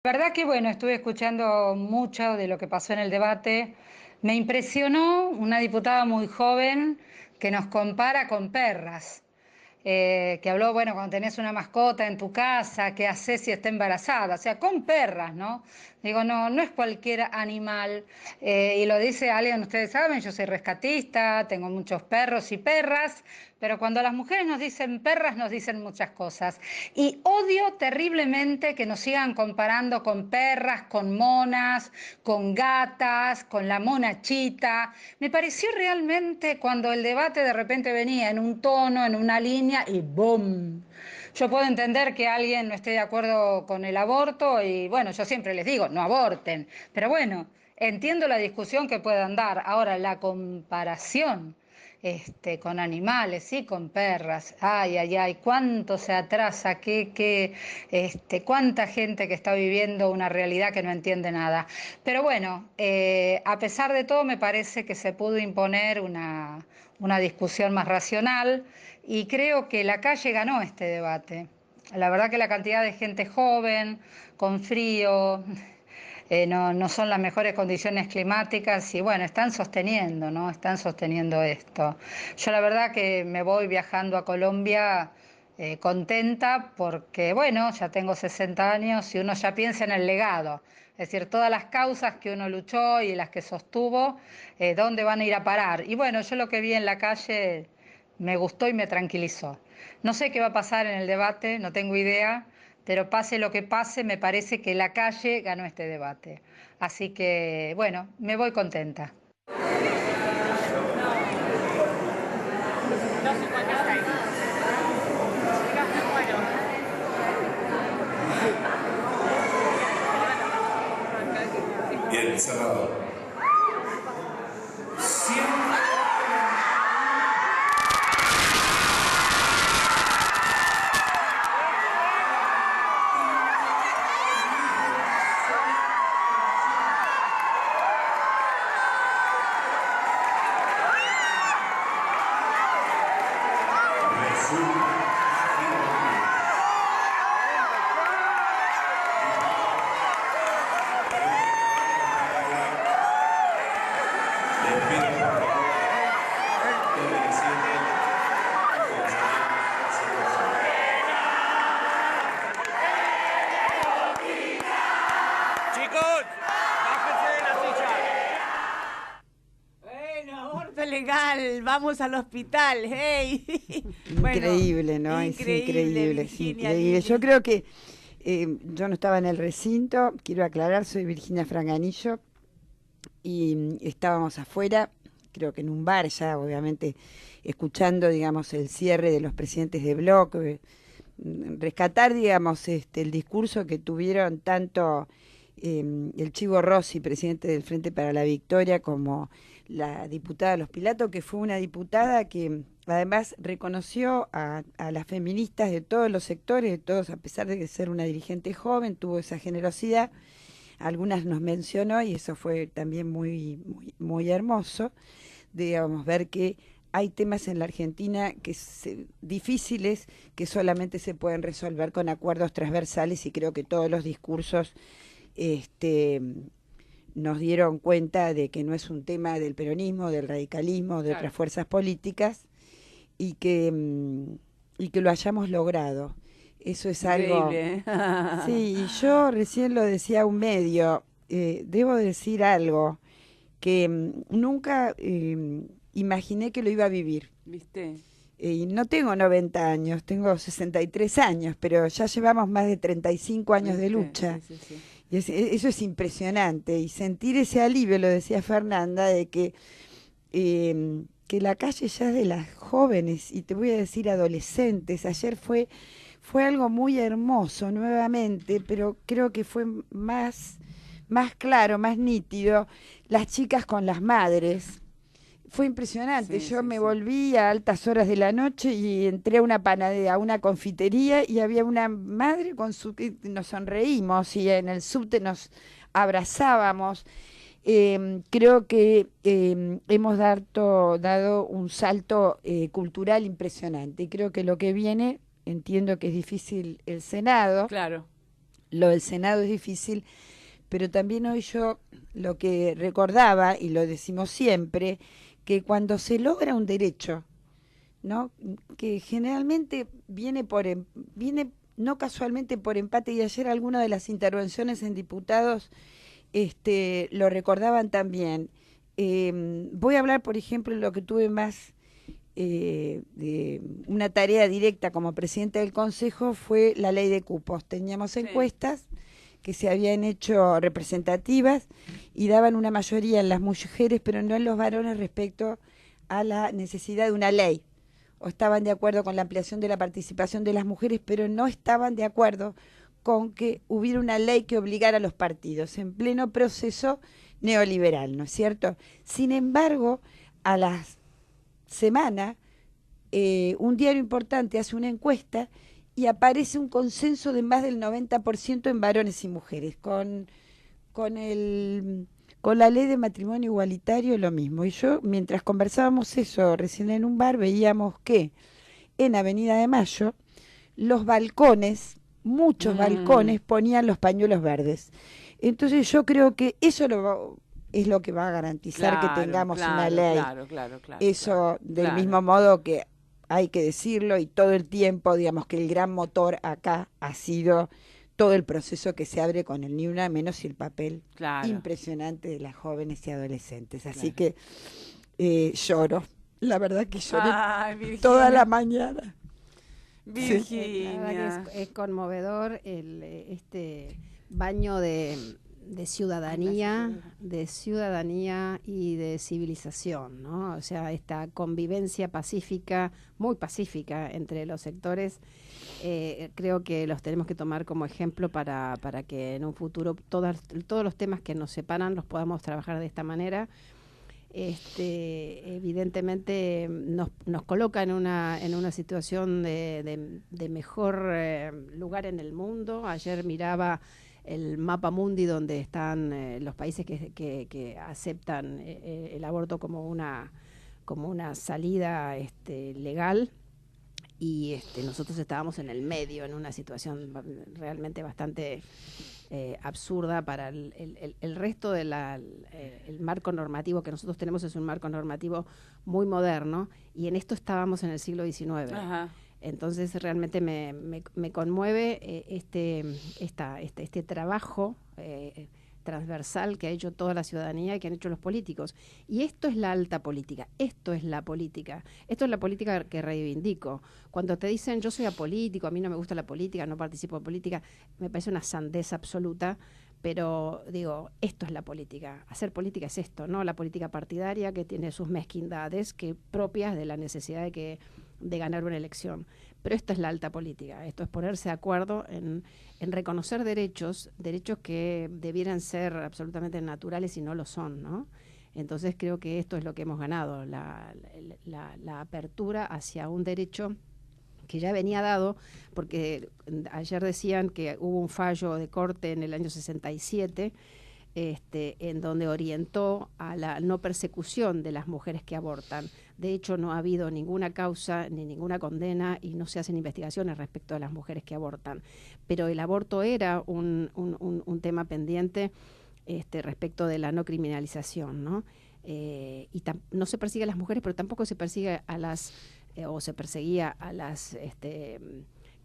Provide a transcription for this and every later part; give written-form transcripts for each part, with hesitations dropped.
La verdad que bueno, estuve escuchando mucho de lo que pasó en el debate. Me impresionó una diputada muy joven que nos compara con perras, que habló, bueno, cuando tenés una mascota en tu casa, ¿qué haces si está embarazada? O sea, con perras, ¿no? Digo, no, no es cualquier animal. Y lo dice alguien, ustedes saben, yo soy rescatista, tengo muchos perros y perras, pero cuando las mujeres nos dicen perras, nos dicen muchas cosas. Y odio terriblemente que nos sigan comparando con perras, con monas, con gatas, con la mona chita. Me pareció realmente cuando el debate de repente venía en un tono, en una línea y ¡boom! Yo puedo entender que alguien no esté de acuerdo con el aborto y bueno, yo siempre les digo, no aborten, pero bueno, entiendo la discusión que puedan dar. Ahora, la comparación con animales, sí, con perras. Ay, ay, ay, cuánto se atrasa, cuánta gente que está viviendo una realidad que no entiende nada. Pero bueno, a pesar de todo, me parece que se pudo imponer una discusión más racional y creo que la calle ganó este debate. La verdad que la cantidad de gente joven, con frío, no son las mejores condiciones climáticas y bueno, están sosteniendo, ¿no? Están sosteniendo esto. Yo la verdad que me voy viajando a Colombia contenta porque, bueno, ya tengo 60 años y uno ya piensa en el legado. Es decir, todas las causas que uno luchó y las que sostuvo, ¿dónde van a ir a parar? Y bueno, yo lo que vi en la calle me gustó y me tranquilizó. No sé qué va a pasar en el debate, no tengo idea, pero pase lo que pase, me parece que la calle ganó este debate. Así que, bueno, me voy contenta. Bien, cerrado. Siempre. Chicos, bájense de la silla. Bueno, aborto legal, vamos al hospital, hey. Bueno, Increíble, ¿no? Es increíble, increíble, es Virginia, increíble. Yo Lili. creo que yo no estaba en el recinto, quiero aclarar, soy Virginia Franganillo y estábamos afuera, creo que en un bar ya, obviamente, escuchando, digamos, el cierre de los presidentes de bloque, rescatar, digamos, el discurso que tuvieron tanto el Chivo Rossi, presidente del Frente para la Victoria, como la diputada Los Pilato, que fue una diputada que además reconoció a las feministas de todos los sectores, de todos, a pesar de ser una dirigente joven, tuvo esa generosidad. Algunas nos mencionó y eso fue también muy hermoso, digamos, ver que hay temas en la Argentina difíciles que solamente se pueden resolver con acuerdos transversales y creo que todos los discursos este, nos dieron cuenta de que no es un tema del peronismo, del radicalismo, de otras fuerzas políticas y que lo hayamos logrado. Eso es algo. Increíble, ¿eh? Sí, y yo recién lo decía a un medio, debo decir algo que nunca imaginé que lo iba a vivir. ¿Viste? Y no tengo 90 años, tengo 63 años, pero ya llevamos más de 35 años de ¿Viste? lucha. Sí, sí, sí. Y eso es impresionante. Y sentir ese alivio, lo decía Fernanda, de que la calle ya es de las jóvenes, y te voy a decir adolescentes. Ayer fue algo muy hermoso nuevamente, pero creo que fue más claro, más nítido, las chicas con las madres. Fue impresionante. Sí, Yo sí, me sí. volví a altas horas de la noche y entré a una panadería, a una confitería y había una madre con su que nos sonreímos y en el subte nos abrazábamos. Creo que hemos dado un salto cultural impresionante y creo que lo que viene, entiendo que es difícil el Senado, Claro. Lo del Senado es difícil, pero también hoy yo lo que recordaba, y lo decimos siempre, que cuando se logra un derecho, ¿no? Que generalmente viene no casualmente por empate, y ayer algunas de las intervenciones en diputados lo recordaban también. Voy a hablar, por ejemplo, de lo que tuve más de una tarea directa como presidenta del Consejo, fue la ley de cupos. Teníamos encuestas que se habían hecho representativas y daban una mayoría en las mujeres, pero no en los varones respecto a la necesidad de una ley. O estaban de acuerdo con la ampliación de la participación de las mujeres, pero no estaban de acuerdo con que hubiera una ley que obligara a los partidos en pleno proceso neoliberal, ¿no es cierto? Sin embargo, a la semana, un diario importante hace una encuesta y aparece un consenso de más del 90% en varones y mujeres. Con la ley de matrimonio igualitario lo mismo. Y yo, mientras conversábamos eso recién en un bar, veíamos que en Avenida de Mayo los balcones, muchos balcones, ponían los pañuelos verdes. Entonces yo creo que eso es lo que va a garantizar que tengamos una ley. Eso del mismo modo que hay que decirlo, y todo el tiempo, digamos que el gran motor acá ha sido todo el proceso que se abre con el Ni Una Menos y el papel impresionante de las jóvenes y adolescentes. Así que lloro, la verdad que lloré toda la mañana. Virginia. La verdad que es conmovedor este baño de ciudadanía y de civilización, ¿no? O sea, esta convivencia pacífica, muy pacífica entre los sectores, creo que los tenemos que tomar como ejemplo para que en un futuro todos los temas que nos separan los podamos trabajar de esta manera. Evidentemente nos coloca en una situación de mejor lugar en el mundo. Ayer miraba el mapa mundi donde están los países que aceptan el aborto como una salida legal, y nosotros estábamos en el medio, en una situación realmente bastante absurda para el resto del el marco normativo que nosotros tenemos. Es un marco normativo muy moderno, y en esto estábamos en el siglo XIX. Ajá. Entonces realmente me conmueve este trabajo transversal que ha hecho toda la ciudadanía y que han hecho los políticos. Y esto es la alta política, esto es la política que reivindico. Cuando te dicen yo soy apolítico, a mí no me gusta la política, no participo en política, me parece una sandez absoluta. Pero digo, esto es la política. Hacer política es esto, ¿no? La política partidaria, que tiene sus mezquindades propias de la necesidad de ganar una elección. Pero esto es la alta política. Esto es ponerse de acuerdo en reconocer derechos que debieran ser absolutamente naturales y no lo son, ¿no? Entonces creo que esto es lo que hemos ganado, la apertura hacia un derecho que ya venía dado, porque ayer decían que hubo un fallo de corte en el año 67, en donde orientó a la no persecución de las mujeres que abortan. De hecho, no ha habido ninguna causa ni ninguna condena, y no se hacen investigaciones respecto a las mujeres que abortan. Pero el aborto era un tema pendiente respecto de la no criminalización, ¿no? Y no se persigue a las mujeres, pero tampoco se persigue a las o se perseguía a las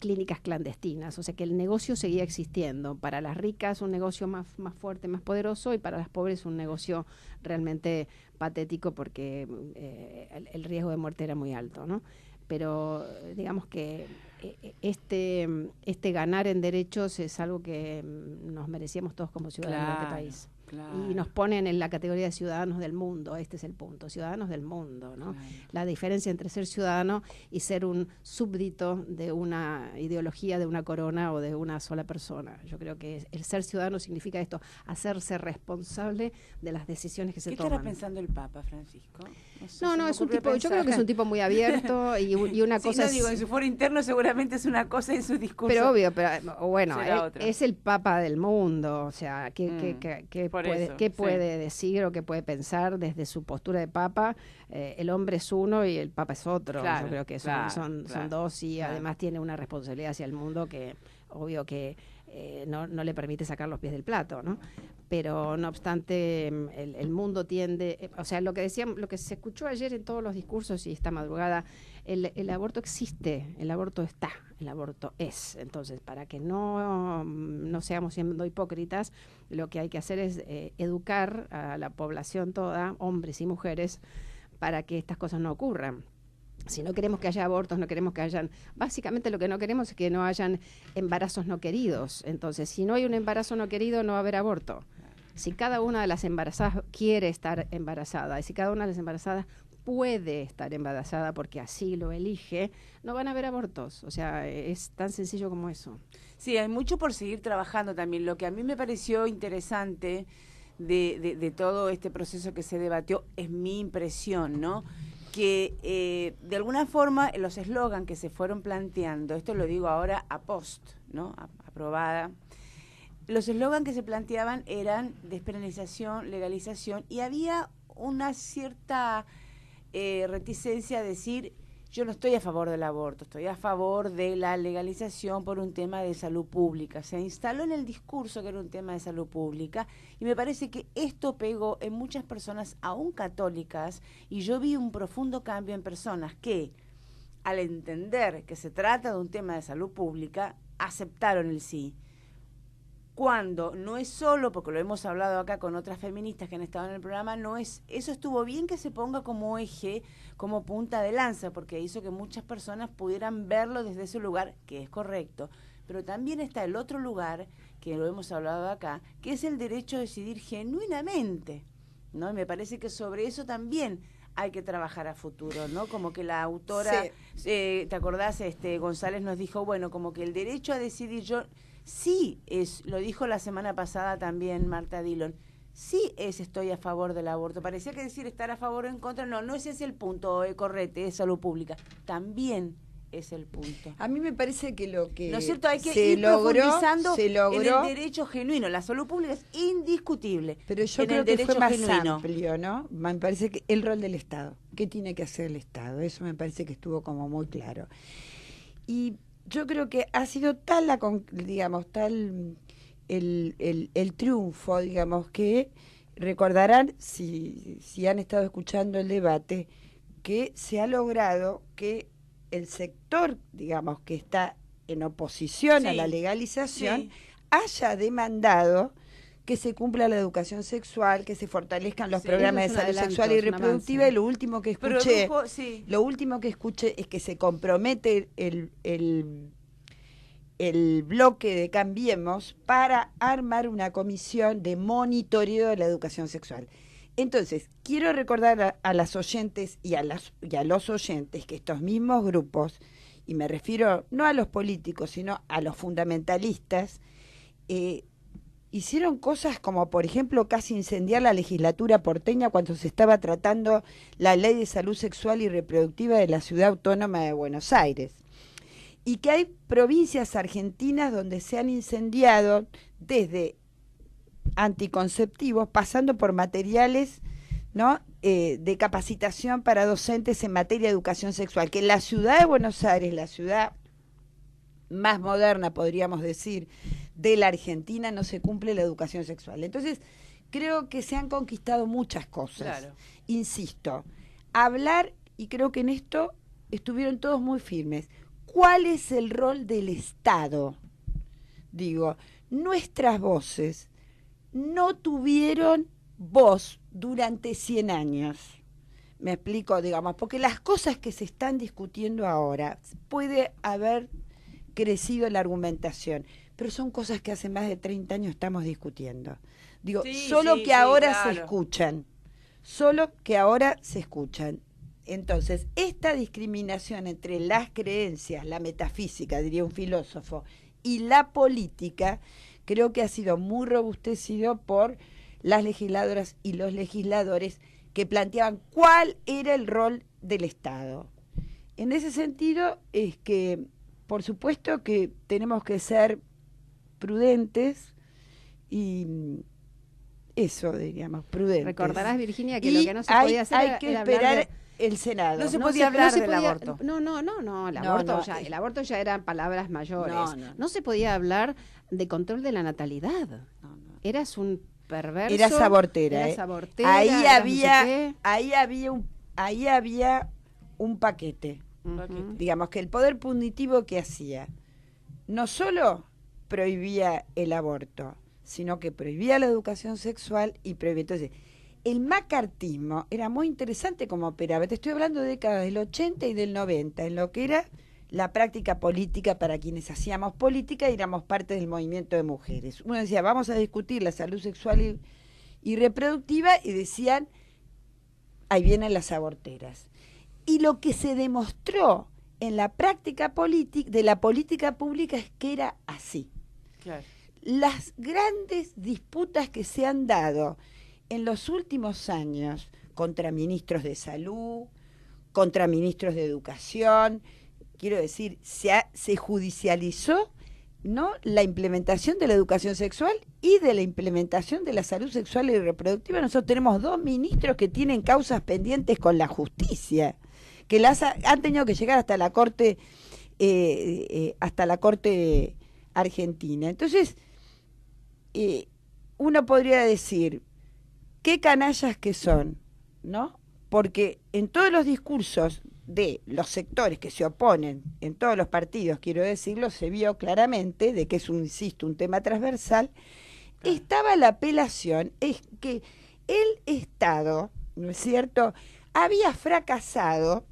clínicas clandestinas. O sea que el negocio seguía existiendo. Para las ricas un negocio más fuerte, más poderoso, y para las pobres un negocio realmente patético, porque el riesgo de muerte era muy alto, ¿no? Pero digamos que este ganar en derechos es algo que nos merecíamos todos como ciudadanos de este país. Claro. Y nos ponen en la categoría de ciudadanos del mundo. Este es el punto, ciudadanos del mundo, ¿no? Claro. La diferencia entre ser ciudadano y ser un súbdito de una ideología, de una corona o de una sola persona. Yo creo que el ser ciudadano significa esto, hacerse responsable de las decisiones que se toman. ¿Qué estará pensando el Papa Francisco? No, es un tipo, yo creo que es un tipo muy abierto y una cosa. Sí, en su foro interno seguramente es una cosa, en su discurso. Pero obvio, bueno, es el Papa del mundo, o sea, ¿qué puede decir o qué puede pensar desde su postura de Papa? El hombre es uno y el Papa es otro. Claro, yo creo que son dos, y además tiene una responsabilidad hacia el mundo que, obvio que no le permite sacar los pies del plato, ¿no? Pero no obstante, el mundo tiende, o sea, lo que decíamos, lo que se escuchó ayer en todos los discursos y esta madrugada, el aborto existe, el aborto está, el aborto es. Entonces, para que no seamos siendo hipócritas, lo que hay que hacer es educar a la población toda, hombres y mujeres, para que estas cosas no ocurran. Si no queremos que haya abortos, no queremos que hayan... Básicamente lo que no queremos es que no hayan embarazos no queridos. Entonces, si no hay un embarazo no querido, no va a haber aborto. Si cada una de las embarazadas quiere estar embarazada, y si cada una de las embarazadas puede estar embarazada porque así lo elige, no van a haber abortos. O sea, es tan sencillo como eso. Sí, hay mucho por seguir trabajando también. Lo que a mí me pareció interesante de todo este proceso que se debatió es mi impresión, ¿no? Que de alguna forma los eslogans que se fueron planteando, esto lo digo ahora a post, ¿no? Aprobada, los eslogans que se planteaban eran despenalización, legalización, y había una cierta reticencia a decir, yo no estoy a favor del aborto, estoy a favor de la legalización por un tema de salud pública. Se instaló en el discurso que era un tema de salud pública, y me parece que esto pegó en muchas personas, aún católicas, y yo vi un profundo cambio en personas que, al entender que se trata de un tema de salud pública, aceptaron el sí. Cuando no es solo, porque lo hemos hablado acá con otras feministas que han estado en el programa, no es, eso estuvo bien que se ponga como eje, como punta de lanza, porque hizo que muchas personas pudieran verlo desde ese lugar, que es correcto. Pero también está el otro lugar, que lo hemos hablado acá, que es el derecho a decidir genuinamente, ¿no? Y me parece que sobre eso también hay que trabajar a futuro, ¿no? Como que la autora, ¿te acordás? González nos dijo, bueno, como que el derecho a decidir, yo... Sí, lo dijo la semana pasada también Marta Dillon, sí estoy a favor del aborto. Parecía que decir estar a favor o en contra, no ese es el punto, correcto, es salud pública. También es el punto. A mí me parece que lo que ¿no es cierto? Hay que ir profundizando en el derecho genuino. La salud pública es indiscutible. Pero yo creo que fue más amplio, ¿no? Me parece que el rol del Estado. ¿Qué tiene que hacer el Estado? Eso me parece que estuvo como muy claro. Y yo creo que ha sido tal el triunfo, digamos, que recordarán, si han estado escuchando el debate, que se ha logrado que el sector, digamos, que está en oposición a la legalización, haya demandado que se cumpla la educación sexual, que se fortalezcan los programas de salud sexual y reproductiva, y lo último que escuché es que se compromete el bloque de Cambiemos para armar una comisión de monitoreo de la educación sexual. Entonces, quiero recordar a las oyentes y a los oyentes que estos mismos grupos, y me refiero no a los políticos, sino a los fundamentalistas, hicieron cosas como, por ejemplo, casi incendiar la legislatura porteña cuando se estaba tratando la ley de salud sexual y reproductiva de la Ciudad Autónoma de Buenos Aires. Y que hay provincias argentinas donde se han incendiado desde anticonceptivos, pasando por materiales, ¿no?, de capacitación para docentes en materia de educación sexual, que en la Ciudad de Buenos Aires, la ciudad más moderna, podríamos decir, de la Argentina, no se cumple la educación sexual. Entonces, creo que se han conquistado muchas cosas. Claro. Insisto, hablar, y creo que en esto estuvieron todos muy firmes. ¿Cuál es el rol del Estado? Digo, nuestras voces no tuvieron voz durante 100 años. Me explico, digamos, porque las cosas que se están discutiendo ahora, puede haber crecido la argumentación, pero son cosas que hace más de 30 años estamos discutiendo. Digo, solo que ahora se escuchan. Entonces, esta discriminación entre las creencias, la metafísica, diría un filósofo, y la política, creo que ha sido muy robustecido por las legisladoras y los legisladores que planteaban cuál era el rol del Estado. En ese sentido, es que, por supuesto que tenemos que ser prudentes y eso, diríamos, prudentes. Recordarás, Virginia, que lo que no se podía hacer hay que esperar el Senado. No se podía hablar del aborto. No, el aborto ya eran palabras mayores. No se podía hablar de control de la natalidad. Eras un perverso. Eras abortera. Ahí había un paquete. Digamos que el poder punitivo que hacía no solo prohibía el aborto, sino que prohibía la educación sexual y prohibía. Entonces, el macartismo era muy interesante como operaba. Te estoy hablando de décadas del 80 y del 90, en lo que era la práctica política para quienes hacíamos política y éramos parte del movimiento de mujeres. Uno decía, vamos a discutir la salud sexual y reproductiva, y decían, ahí vienen las aborteras. Y lo que se demostró en la práctica de la política pública es que era así. Claro. Las grandes disputas que se han dado en los últimos años contra ministros de salud, contra ministros de educación, quiero decir, se judicializó, ¿no?, la implementación de la educación sexual y de la implementación de la salud sexual y reproductiva. Nosotros tenemos 2 ministros que tienen causas pendientes con la justicia, que han tenido que llegar hasta la corte argentina. Entonces, uno podría decir, qué canallas que son, ¿no? Porque en todos los discursos de los sectores que se oponen, en todos los partidos, quiero decirlo, se vio claramente de que es un tema transversal. Estaba la apelación, es que el Estado, ¿no es cierto?, había fracasado,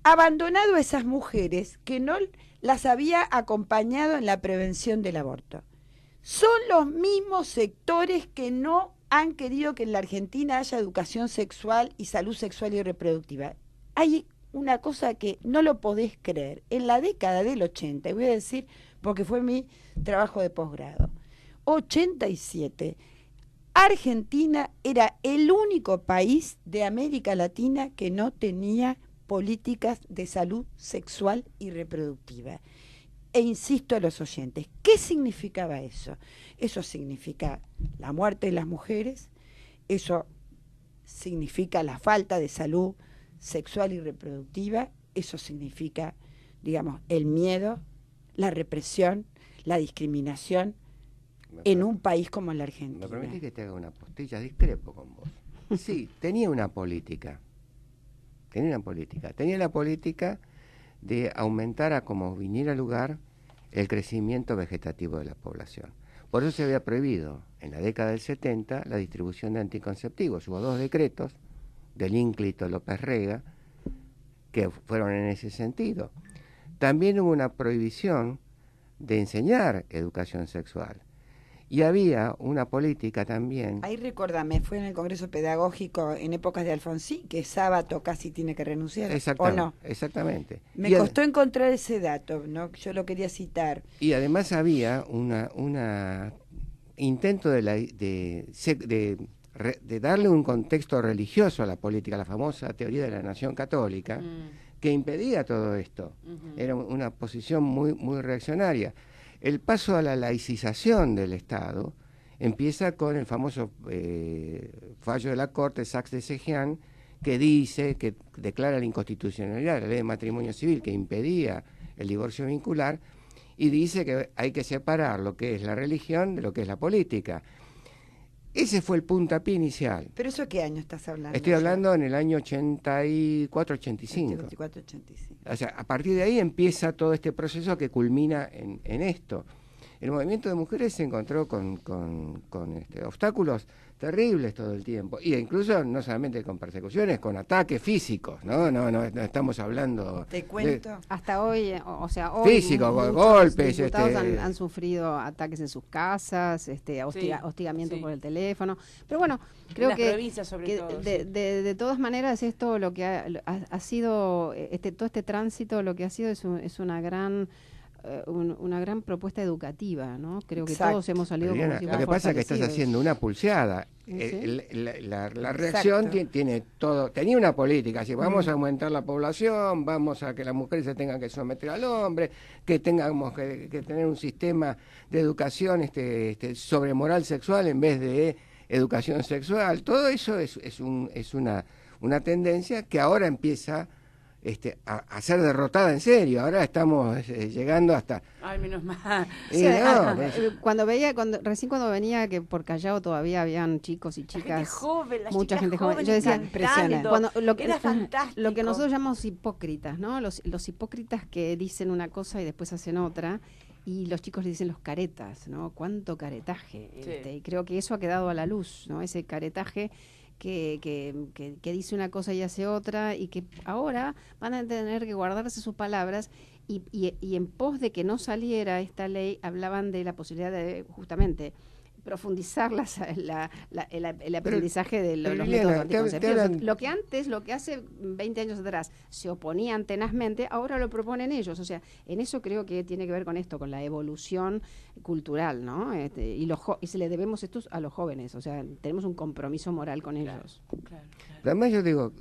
abandonado a esas mujeres que no las había acompañado en la prevención del aborto. Son los mismos sectores que no han querido que en la Argentina haya educación sexual y salud sexual y reproductiva. Hay una cosa que no lo podés creer. En la década del 80, y voy a decir porque fue mi trabajo de posgrado, 87, Argentina era el único país de América Latina que no tenía políticas de salud sexual y reproductiva. E insisto a los oyentes, ¿qué significaba eso? Eso significa la muerte de las mujeres, eso significa la falta de salud sexual y reproductiva, eso significa, digamos, el miedo, la represión, la discriminación en un país como la Argentina. ¿Me permitís que te haga una postilla? Discrepo con vos. Sí, tenía una política. Tenía la política de aumentar a como viniera lugar el crecimiento vegetativo de la población. Por eso se había prohibido en la década del 70 la distribución de anticonceptivos. Hubo 2 decretos del ínclito López Rega que fueron en ese sentido. También hubo una prohibición de enseñar educación sexual. Y había una política también... Ahí recuérdame, fue en el Congreso Pedagógico en épocas de Alfonsín que Sábato casi tiene que renunciar, ¿o no? Exactamente. Me costó encontrar ese dato, ¿no? Yo lo quería citar. Y además había una intento de darle un contexto religioso a la política, la famosa teoría de la nación católica, que impedía todo esto. Era una posición muy, muy reaccionaria. El paso a la laicización del Estado empieza con el famoso fallo de la Corte, Sachs de Sejean, que dice, que declara la inconstitucionalidad de la ley de matrimonio civil que impedía el divorcio vincular, y dice que hay que separar lo que es la religión de lo que es la política. Ese fue el puntapié inicial. ¿Pero eso qué año estás hablando? Estoy hablando en el año 84-85. 84-85. O sea, a partir de ahí empieza todo este proceso que culmina en esto. El movimiento de mujeres se encontró con obstáculos terribles todo el tiempo, y incluso no solamente con persecuciones, con ataques físicos, no estamos hablando... Te cuento. Hasta hoy, o sea, hoy físicos, golpes... diputados han sufrido ataques en sus casas, hostigamiento por el teléfono, pero bueno, creo que de todas maneras esto lo que ha sido, todo este tránsito, lo que ha sido es una gran propuesta educativa, ¿no? Creo que todos hemos salido como si lo que pasa es que estás haciendo una pulseada. ¿Sí? La reacción tiene todo. Tenía una política, así vamos a aumentar la población, vamos a que las mujeres se tengan que someter al hombre, que tengamos que tener un sistema de educación sobre moral sexual en vez de educación sexual. Todo eso es una tendencia que ahora empieza a ser derrotada en serio. Ahora estamos llegando hasta... Ay, menos mal. Y no, pues, Recién cuando venía, que por Callao todavía habían chicos y La chicas, gente joven, las mucha chicas gente joven. jóvenes Yo decía, cantando. impresionante. Cuando, Era fantástico. lo que nosotros llamamos hipócritas, ¿no? Los hipócritas que dicen una cosa y después hacen otra, y los chicos le dicen los caretas, ¿no? Cuánto caretaje. Sí. Y creo que eso ha quedado a la luz, ¿no? Ese caretaje que dice una cosa y hace otra, y que ahora van a tener que guardarse sus palabras, y en pos de que no saliera esta ley, hablaban de la posibilidad de justamente profundizar el aprendizaje de los Liliana, métodos anticonceptivos. hablan- Lo que hace 20 años atrás se oponían tenazmente, ahora lo proponen ellos. O sea, en eso creo que tiene que ver con esto, con la evolución cultural, ¿no? Y se le debemos esto a los jóvenes. O sea, tenemos un compromiso moral con ellos. Claro. Además yo digo,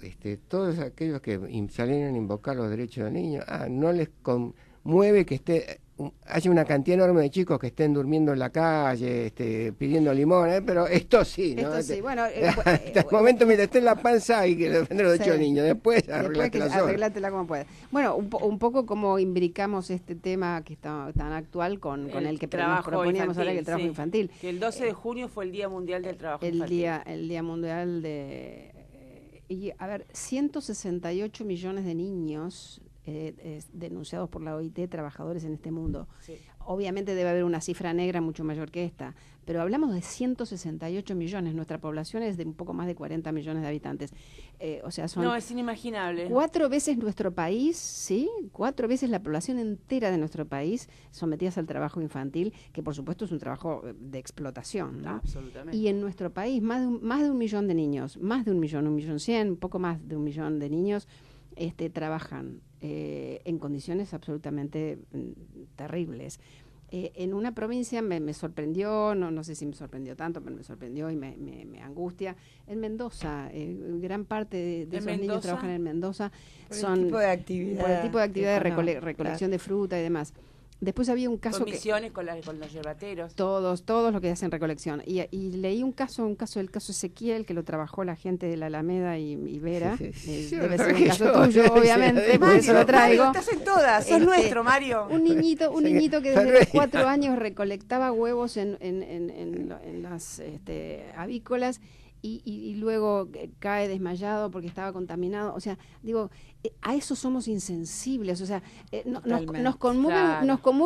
todos aquellos que salieron a invocar los derechos del niño, no les conmueve que haya una cantidad enorme de chicos que estén durmiendo en la calle, pidiendo limón, pero esto sí, ¿no? Esto sí, bueno, Hasta el momento mientras esté en la panza hay que defender los derechos del niño, después arreglátela sola. arreglátela como puedas. Bueno, un poco como imbricamos este tema que está tan actual con el que nos trabajo proponíamos ahora, que el trabajo sí. infantil. Que el 12 de junio fue el Día Mundial del Trabajo El Infantil. día mundial de... y a ver, 168 millones de niños denunciados por la OIT, trabajadores en este mundo. Sí. Obviamente debe haber una cifra negra mucho mayor que esta, pero hablamos de 168 millones. Nuestra población es de un poco más de 40 millones de habitantes. O sea, son... No, es inimaginable. 4 veces nuestro país, ¿sí? 4 veces la población entera de nuestro país sometidas al trabajo infantil, que por supuesto es un trabajo de explotación, ¿no? Absolutamente. Y en nuestro país más de un millón de niños, más de 1.100.000, un poco más de 1 millón de niños trabajan en condiciones absolutamente terribles. En una provincia me sorprendió, no sé si me sorprendió tanto, pero me sorprendió y me angustia. En Mendoza, gran parte de esos niños trabajan en Mendoza. Por el tipo de actividad de recolección de fruta y demás. Después había un caso con misiones, con los yerbateros. Todos los que hacen recolección. Y leí el caso Ezequiel, que lo trabajó la gente de la Alameda y Vera. Sí. Debe ser un caso tuyo, obviamente, por eso lo traigo. Mario, estás en todas, sos nuestro, Mario. Un niñito que desde los 4 años recolectaba huevos en las avícolas y luego cae desmayado porque estaba contaminado. O sea, digo, a eso somos insensibles. O sea, nos conmueve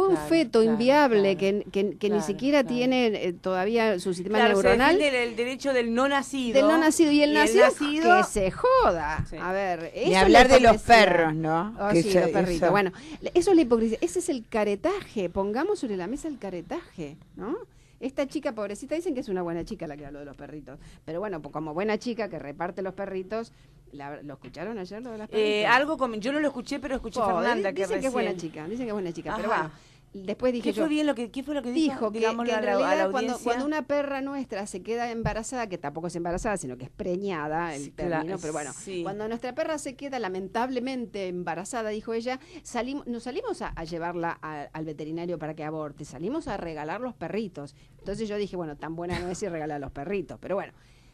un feto inviable que ni siquiera tiene todavía su sistema neuronal. Se defiende el derecho del no nacido. Del no nacido. Y el nacido que se joda. Sí. A ver, Ni eso hablar es la de los hipocresía. perros, ¿no? Oh, Que sí, eso- los perritos. eso- Bueno, eso es la hipocresía. Ese es el caretaje. Pongamos sobre la mesa el caretaje, ¿no? Esta chica pobrecita, dicen que es una buena chica la que habló de los perritos. Pero bueno, como buena chica que reparte los perritos, ¿lo escucharon ayer lo de las perritas? Yo no lo escuché, pero escuché a Oh, Fernanda. dicen que es buena recién- chica, dicen que es buena chica. Pero Ajá. bueno, después dije ¿Qué fue lo que dijo? que Digámosle en a la realidad audiencia. cuando una perra nuestra se queda embarazada, que tampoco es embarazada, sino que es preñada, el Sí, término, claro, pero bueno, sí. cuando nuestra perra se queda lamentablemente embarazada, dijo ella, no salimos a llevarla al veterinario para que aborte, salimos a regalar los perritos. Entonces yo dije, bueno, tan buena no es ir regalar los perritos, pero bueno.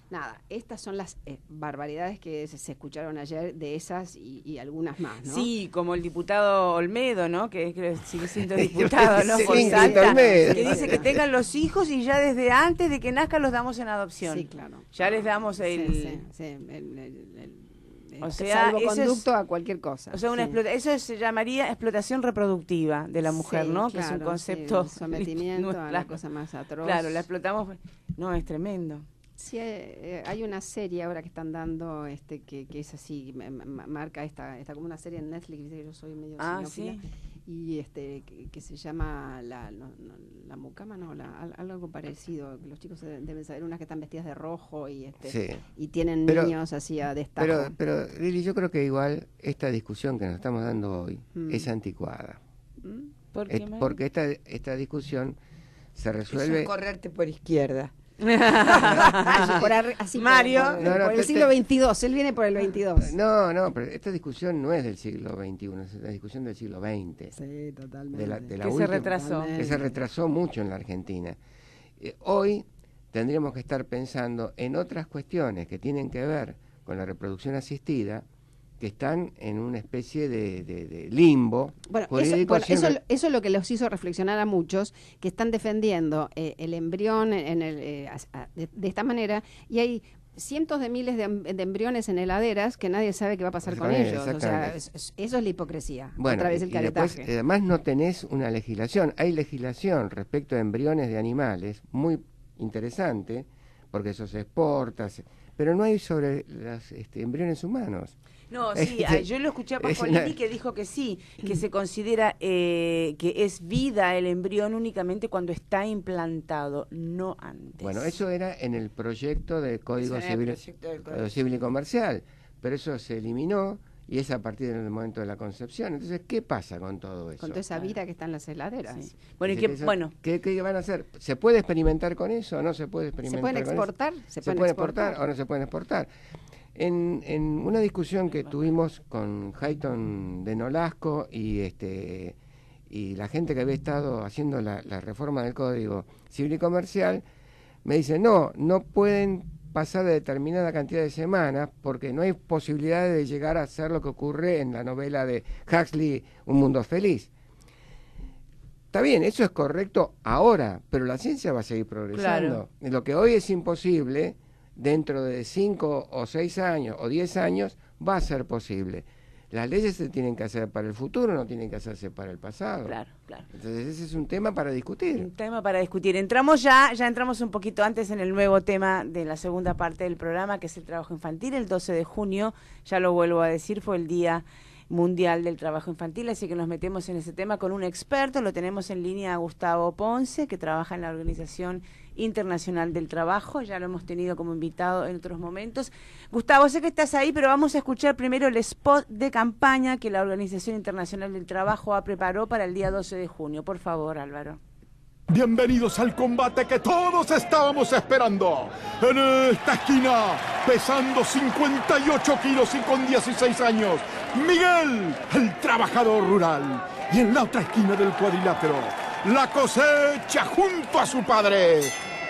Nada, estas son las barbaridades que se escucharon ayer de esas y algunas más, ¿no? Sí, como el diputado Olmedo, ¿no? Que creo que sigue siendo diputado, ¿no? Sí, Por Ingrid Salta, Olmedo. que dice que tengan los hijos y ya desde antes de que nazcan los damos en adopción. Sí, claro. Ya les damos el... Sí, O sea, eso salvoconducto es- a cualquier cosa. O sea, sí. eso se llamaría explotación reproductiva de la mujer, Sí, ¿no? claro, que es un sí, concepto... el sometimiento a la Claro. cosa más atroz. Claro, la explotamos... No, es tremendo. Sí, hay una serie ahora que están dando que es así, marca esta como una serie en Netflix, viste que yo soy medio cinéfila, sí. y que se llama la mucama, no, algo parecido, que los chicos deben saber, unas que están vestidas de rojo y Sí. y tienen Pero- niños así a destajo. Pero Lili, yo creo que igual esta discusión que nos estamos dando hoy Mm. es anticuada. ¿Mm? ¿Por qué, Mari? Porque esta discusión se Eso resuelve... es correrte por izquierda. Así Mario. por No, el te- siglo XXII, él viene por el 22. No, pero esta discusión no es del siglo XXI, es la discusión del siglo XX. Sí, totalmente. De la Que se última- retrasó. que se retrasó mucho en la Argentina. Hoy tendríamos que estar pensando en otras cuestiones que tienen que ver con la reproducción asistida, que están en una especie de limbo Bueno, jurídico. eso es lo que los hizo reflexionar a muchos que están defendiendo el embrión de esta manera, y hay cientos de miles de embriones en heladeras que nadie sabe qué va a pasar con ellos. O sea, eso es la hipocresía, bueno, otra vez el caretaje. Después, además no tenés una legislación. Hay legislación respecto a embriones de animales muy interesante, porque eso se exporta, pero no hay sobre los embriones humanos. No, sí, yo lo escuché a Pascualini que dijo que sí, que se considera que es vida el embrión únicamente cuando está implantado, no antes. Bueno, eso era en el proyecto del Código Civil y Comercial, pero eso se eliminó y es a partir del momento de la concepción. Entonces, ¿qué pasa con todo eso? Con toda esa vida que está en las heladeras. Sí. Bueno, ¿Qué van a hacer? ¿Se puede experimentar con eso o no se puede experimentar con eso? ¿Se pueden exportar o no se pueden exportar? En una discusión que tuvimos con Hayton de Nolasco y la gente que había estado haciendo la reforma del Código Civil y Comercial, me dice, no pueden pasar de determinada cantidad de semanas porque no hay posibilidad de llegar a hacer lo que ocurre en la novela de Huxley, Un Mundo Feliz. Está bien, eso es correcto ahora, pero la ciencia va a seguir progresando. Claro. Lo que hoy es imposible, dentro de 5 o 6 años o 10 años, va a ser posible. Las leyes se tienen que hacer para el futuro, no tienen que hacerse para el pasado. Claro. Entonces ese es un tema para discutir. Un tema para discutir. Ya entramos un poquito antes en el nuevo tema de la segunda parte del programa, que es el trabajo infantil. El 12 de junio, ya lo vuelvo a decir, fue el Día Mundial del Trabajo Infantil, así que nos metemos en ese tema con un experto. Lo tenemos en línea a Gustavo Ponce, que trabaja en la Organización Internacional del Trabajo. Ya lo hemos tenido como invitado en otros momentos. Gustavo, sé que estás ahí, pero vamos a escuchar primero el spot de campaña que la Organización Internacional del Trabajo preparó para el día 12 de junio. Por favor, Álvaro. Bienvenidos al combate que todos estábamos esperando. En esta esquina, pesando 58 kilos y con 16 años, Miguel, el trabajador rural. Y en la otra esquina del cuadrilátero, la cosecha junto a su padre.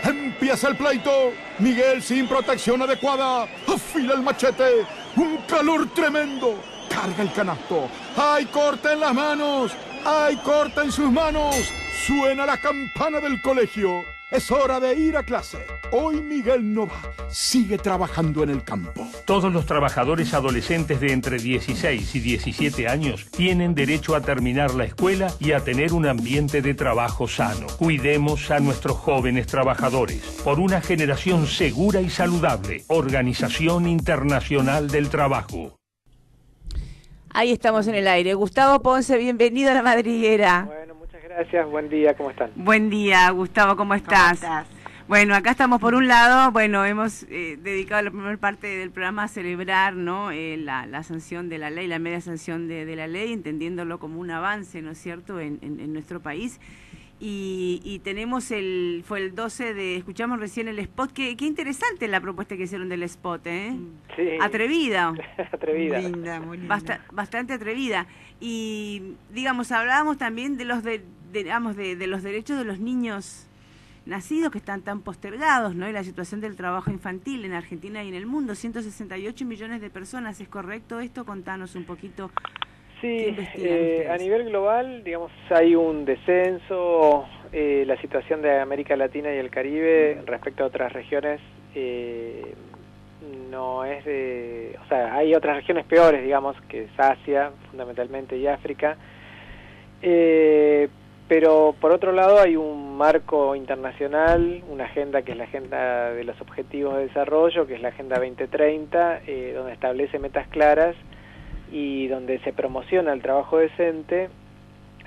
Empieza el pleito. Miguel, sin protección adecuada, afila el machete. Un calor tremendo. Carga el canasto. ¡Hay corte en las manos! ¡Hay corte en sus manos! Suena la campana del colegio. Es hora de ir a clase. Hoy Miguel no va. Sigue trabajando en el campo. Todos los trabajadores adolescentes de entre 16 y 17 años tienen derecho a terminar la escuela y a tener un ambiente de trabajo sano. Cuidemos a nuestros jóvenes trabajadores por una generación segura y saludable. Organización Internacional del Trabajo. Ahí estamos en el aire. Gustavo Ponce, bienvenido a La Madriguera. Bueno, muchas gracias. Buen día, ¿cómo están? Buen día, Gustavo, ¿cómo estás? Bueno, acá estamos por un lado, hemos dedicado la primera parte del programa a celebrar, ¿no? La sanción de la ley, la media sanción de la ley, entendiéndolo como un avance, ¿no es cierto?, en nuestro país. Y tenemos fue el 12 de, escuchamos recién el spot, qué interesante la propuesta que hicieron del spot, ¿eh? Sí. Atrevida. Atrevida. Muy linda, muy linda. Bastante atrevida. Y, digamos, hablábamos también de los de los derechos de los niños nacidos que están tan postergados, ¿no? Y la situación del trabajo infantil en Argentina y en el mundo, 168 millones de personas, ¿es correcto esto? Contanos un poquito. Sí, a nivel global, digamos, hay un descenso. La situación de América Latina y el Caribe respecto a otras regiones no es de... O sea, hay otras regiones peores, digamos, que es Asia, fundamentalmente, y África. Pero, por otro lado, hay un marco internacional, una agenda que es la Agenda de los Objetivos de Desarrollo, que es la Agenda 2030, donde establece metas claras y donde se promociona el trabajo decente,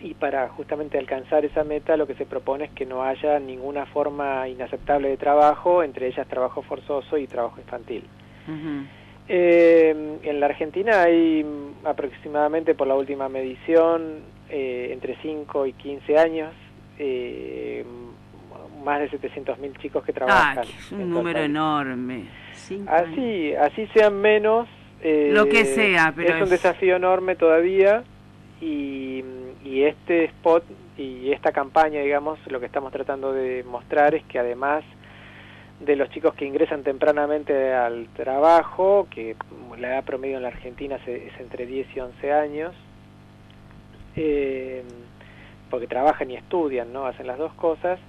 y para justamente alcanzar esa meta lo que se propone es que no haya ninguna forma inaceptable de trabajo, entre ellas trabajo forzoso y trabajo infantil. Uh-huh. En la Argentina hay aproximadamente, por la última medición, entre 5 y 15 años, más de 700.000 chicos que trabajan. Es un número enorme. Así sean menos, lo que sea, pero es un desafío enorme todavía, y este spot y esta campaña, digamos, lo que estamos tratando de mostrar es que además de los chicos que ingresan tempranamente al trabajo, que la edad promedio en la Argentina es entre 10 y 11 años, porque trabajan y estudian, ¿no? Hacen las dos cosas.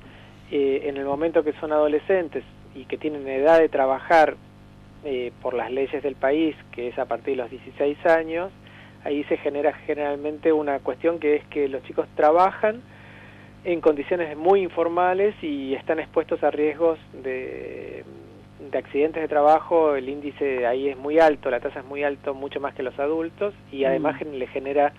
En el momento que son adolescentes y que tienen edad de trabajar por las leyes del país, que es a partir de los 16 años, ahí se genera generalmente una cuestión que es que los chicos trabajan en condiciones muy informales y están expuestos a riesgos de accidentes de trabajo. El índice ahí es muy alto, la tasa es muy alto, mucho más que los adultos, y además le genera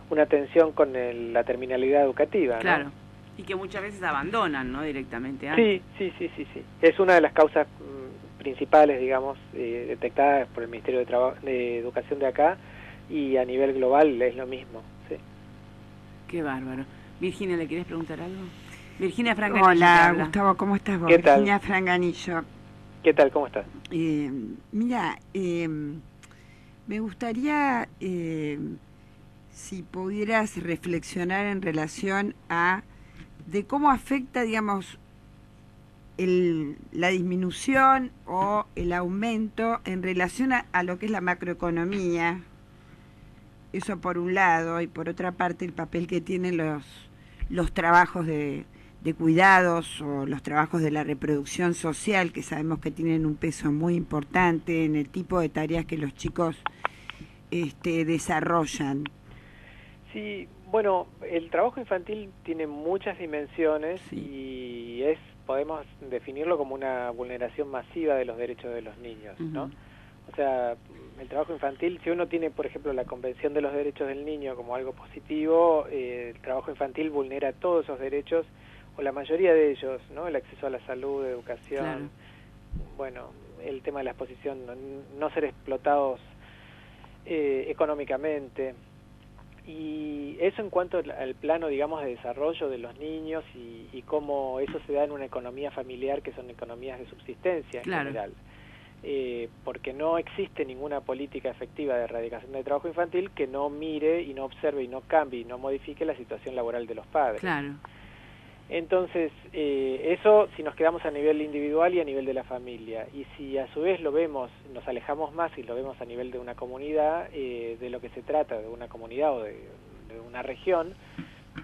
una tensión con la terminalidad educativa, ¿no? Claro, y que muchas veces abandonan, ¿no? Directamente antes. Sí. Es una de las causas principales, digamos, detectadas por el Ministerio de Educación de acá, y a nivel global es lo mismo, sí. Qué bárbaro. Virginia, ¿le querés preguntar algo? Virginia Franganillo. Hola, Gustavo, ¿cómo estás vos? ¿Qué tal? Virginia Franganillo. ¿Qué tal? ¿Cómo estás? Mira, me gustaría, si pudieras reflexionar en relación a de cómo afecta, digamos, la disminución o el aumento en relación a lo que es la macroeconomía. Eso por un lado, y por otra parte el papel que tienen los trabajos de cuidados o los trabajos de la reproducción social, que sabemos que tienen un peso muy importante en el tipo de tareas que los chicos desarrollan. Sí, bueno, el trabajo infantil tiene muchas dimensiones, y podemos definirlo como una vulneración masiva de los derechos de los niños, ¿no? O sea, el trabajo infantil, si uno tiene, por ejemplo, la Convención de los Derechos del Niño como algo positivo, el trabajo infantil vulnera todos esos derechos, o la mayoría de ellos, ¿no? El acceso a la salud, educación, bueno, el tema de la exposición, no ser explotados económicamente. Y eso en cuanto al plano, digamos, de desarrollo de los niños y cómo eso se da en una economía familiar, que son economías de subsistencia en general. Porque no existe ninguna política efectiva de erradicación del trabajo infantil que no mire y no observe y no cambie y no modifique la situación laboral de los padres. Claro. Entonces, eso si nos quedamos a nivel individual y a nivel de la familia. Y si a su vez lo vemos, nos alejamos más y lo vemos a nivel de una comunidad, de lo que se trata, de una comunidad o de una región,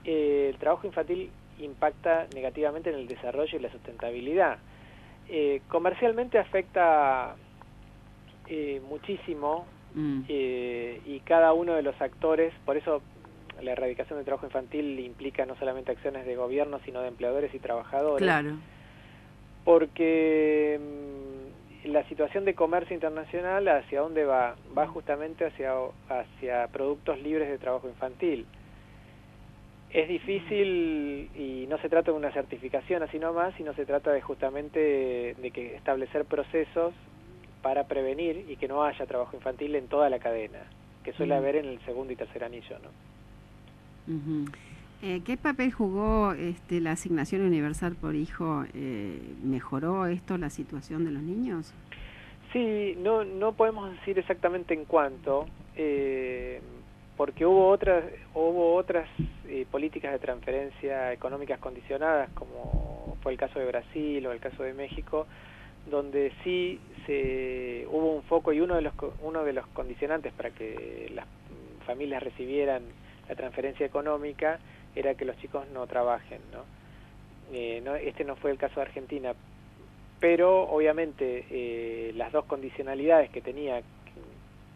el trabajo infantil impacta negativamente en el desarrollo y la sustentabilidad. Comercialmente afecta muchísimo, y cada uno de los actores, por eso la erradicación del trabajo infantil implica no solamente acciones de gobierno, sino de empleadores y trabajadores. Claro. Porque la situación de comercio internacional, ¿hacia dónde va? Va justamente hacia productos libres de trabajo infantil. Es difícil, y no se trata de una certificación así nomás, sino se trata de justamente de que establecer procesos para prevenir y que no haya trabajo infantil en toda la cadena, que suele haber en el segundo y tercer anillo, ¿no? ¿Qué papel jugó la asignación universal por hijo? ¿Mejoró esto la situación de los niños? Sí, no podemos decir exactamente en cuánto, porque hubo otras políticas de transferencia económicas condicionadas, como fue el caso de Brasil o el caso de México, donde sí hubo un foco, y uno de los condicionantes para que las familias recibieran la transferencia económica era que los chicos no trabajen, ¿no? Este no fue el caso de Argentina, pero obviamente las dos condicionalidades que tenía,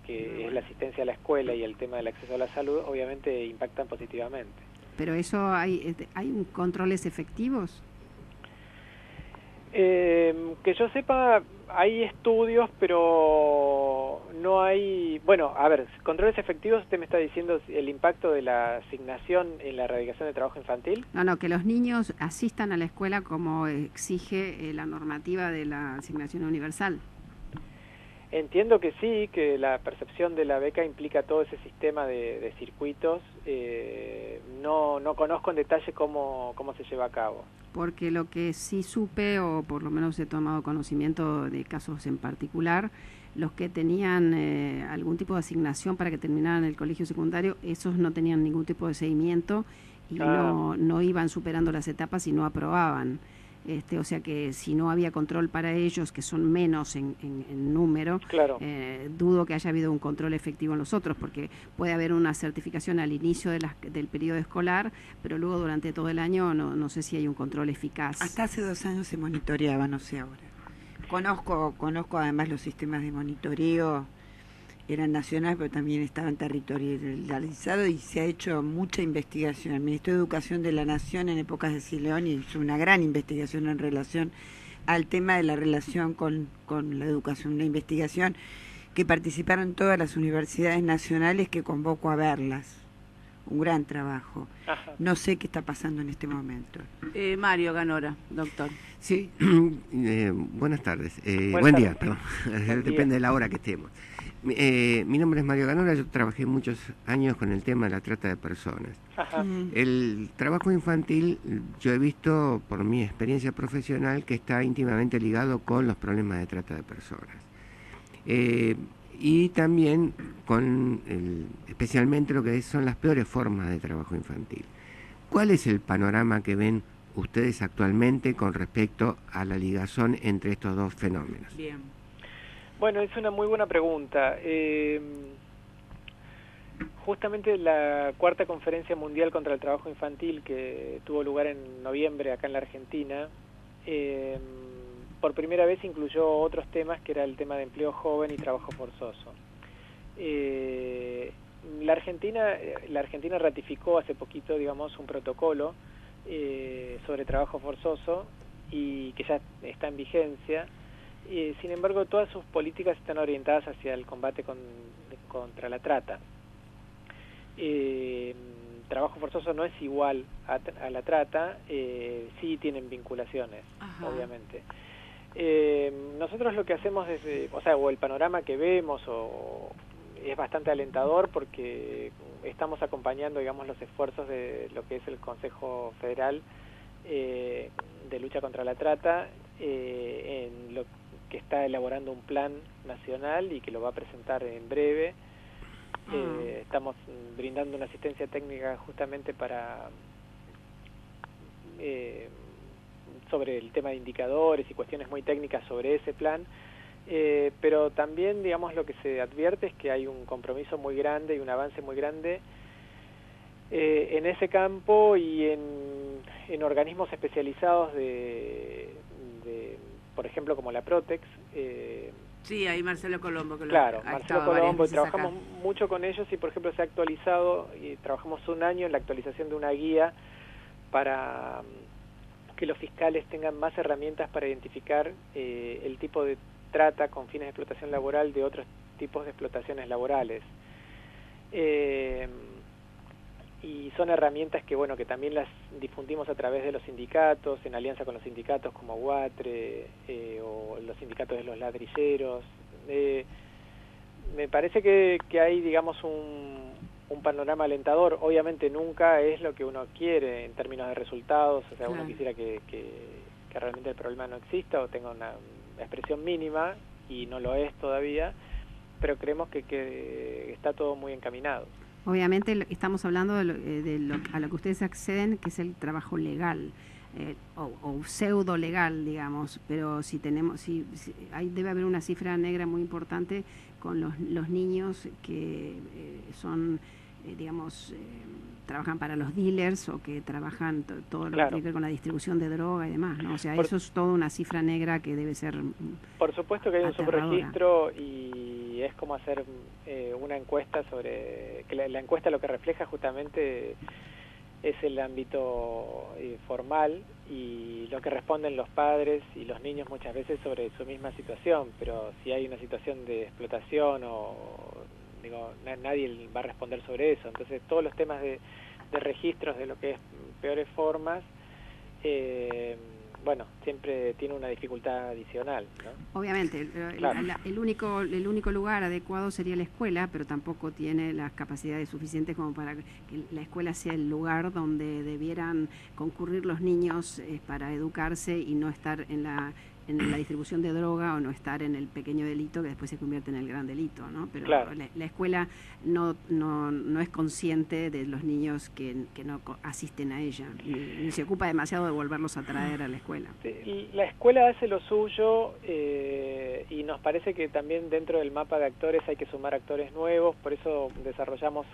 que es la asistencia a la escuela y el tema del acceso a la salud, obviamente impactan positivamente. ¿Pero eso hay controles efectivos? Que yo sepa, hay estudios, pero no hay... Bueno, a ver, controles efectivos, usted me está diciendo el impacto de la asignación en la erradicación de trabajo infantil. No, que los niños asistan a la escuela como exige la normativa de la asignación universal. Entiendo que sí, que la percepción de la beca implica todo ese sistema de circuitos. No conozco en detalle cómo se lleva a cabo. Porque lo que sí supe, o por lo menos he tomado conocimiento de casos en particular, los que tenían algún tipo de asignación para que terminaran el colegio secundario, esos no tenían ningún tipo de seguimiento y no iban superando las etapas y no aprobaban. O sea que si no había control para ellos, que son menos en número, claro. Dudo que haya habido un control efectivo en los otros, porque puede haber una certificación al inicio del periodo escolar, pero luego durante todo el año no sé si hay un control eficaz. Hasta hace 2 años se monitoreaba, no sé ahora. Conozco además los sistemas de monitoreo, eran nacionales, pero también estaban territorializados y se ha hecho mucha investigación. El Ministerio de Educación de la Nación en épocas de Sileoni hizo una gran investigación en relación al tema de la relación con la educación, una investigación que participaron todas las universidades nacionales, que convoco a verlas. Un gran trabajo. Ajá. No sé qué está pasando en este momento. Mario Ganora, doctor. Sí, buenas tardes. Buenas Buen día, tardes. perdón. Depende de la hora que estemos. Mi nombre es Mario Ganora, yo trabajé muchos años con el tema de la trata de personas. Ajá. El trabajo infantil, yo he visto por mi experiencia profesional que está íntimamente ligado con los problemas de trata de personas. Y también con especialmente lo que son las peores formas de trabajo infantil. ¿Cuál es el panorama que ven ustedes actualmente con respecto a la ligazón entre estos dos fenómenos? Bien. Bueno, es una muy buena pregunta. Justamente la cuarta conferencia mundial contra el trabajo infantil, que tuvo lugar en noviembre acá en la Argentina, por primera vez incluyó otros temas, que era el tema de empleo joven y trabajo forzoso. La Argentina ratificó hace poquito, digamos, un protocolo sobre trabajo forzoso y que ya está en vigencia. Sin embargo, todas sus políticas están orientadas hacia el combate contra la trata. Trabajo forzoso no es igual a la trata, sí tienen vinculaciones, ajá, obviamente. Nosotros lo que hacemos o el panorama que vemos es bastante alentador, porque estamos acompañando, digamos, los esfuerzos de lo que es el Consejo Federal de Lucha contra la Trata, en lo que está elaborando un plan nacional y que lo va a presentar en breve. Estamos brindando una asistencia técnica justamente para sobre el tema de indicadores y cuestiones muy técnicas sobre ese plan, pero también, digamos, lo que se advierte es que hay un compromiso muy grande y un avance muy grande en ese campo y en organismos especializados por ejemplo, como la Protex. Sí, ahí Marcelo Colombo. Claro, Marcelo Colombo, y trabajamos mucho con ellos y, por ejemplo, se ha actualizado, y trabajamos un año en la actualización de una guía para que los fiscales tengan más herramientas para identificar el tipo de trata con fines de explotación laboral de otros tipos de explotaciones laborales. Y son herramientas que, bueno, que también las difundimos a través de los sindicatos, en alianza con los sindicatos como UATRE o los sindicatos de los ladrilleros. Me parece que hay, digamos, un panorama alentador. Obviamente nunca es lo que uno quiere en términos de resultados, o sea, claro, uno quisiera que realmente el problema no exista o tenga una expresión mínima, y no lo es todavía, pero creemos que está todo muy encaminado. Obviamente estamos hablando a lo que ustedes acceden, que es el trabajo legal, o pseudo legal, digamos, pero debe haber una cifra negra muy importante con los niños que son, digamos, trabajan para los dealers, o que trabajan todo lo que tiene que ver con la distribución de droga y demás, ¿no? O sea, eso es toda una cifra negra que debe ser por supuesto que hay un subregistro, y es como hacer una encuesta sobre... que la encuesta lo que refleja justamente es el ámbito formal y lo que responden los padres y los niños muchas veces sobre su misma situación, pero si hay una situación de explotación nadie va a responder sobre eso. Entonces todos los temas de registros de lo que es peores formas, siempre tiene una dificultad adicional, ¿no? Obviamente, claro. el único lugar adecuado sería la escuela, pero tampoco tiene las capacidades suficientes como para que la escuela sea el lugar donde debieran concurrir los niños para educarse y no estar en en la distribución de droga o no estar en el pequeño delito que después se convierte en el gran delito, ¿no? Pero claro. la escuela no es consciente de los niños que no asisten a ella, ni se ocupa demasiado de volverlos a traer a la escuela. Sí, la escuela hace lo suyo y nos parece que también dentro del mapa de actores hay que sumar actores nuevos, por eso desarrollamos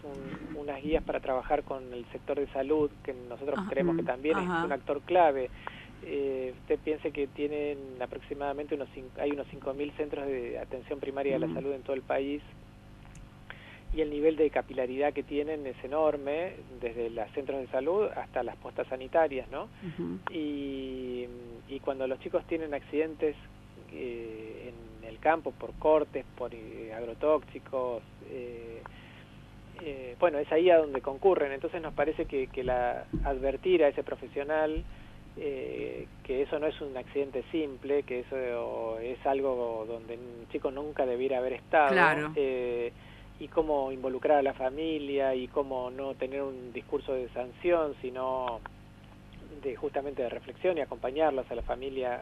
unas guías para trabajar con el sector de salud, que nosotros creemos que también es un actor clave. Usted piense que tienen aproximadamente hay unos 5.000 centros de atención primaria de la salud en todo el país, y el nivel de capilaridad que tienen es enorme, desde los centros de salud hasta las postas sanitarias, ¿no? Y cuando los chicos tienen accidentes en el campo por cortes, por agrotóxicos, bueno, es ahí a donde concurren. Entonces nos parece que advertir a ese profesional que eso no es un accidente simple, que eso es algo donde un chico nunca debiera haber estado, claro. Y cómo involucrar a la familia y cómo no tener un discurso de sanción, sino justamente de reflexión, y acompañarlos a la familia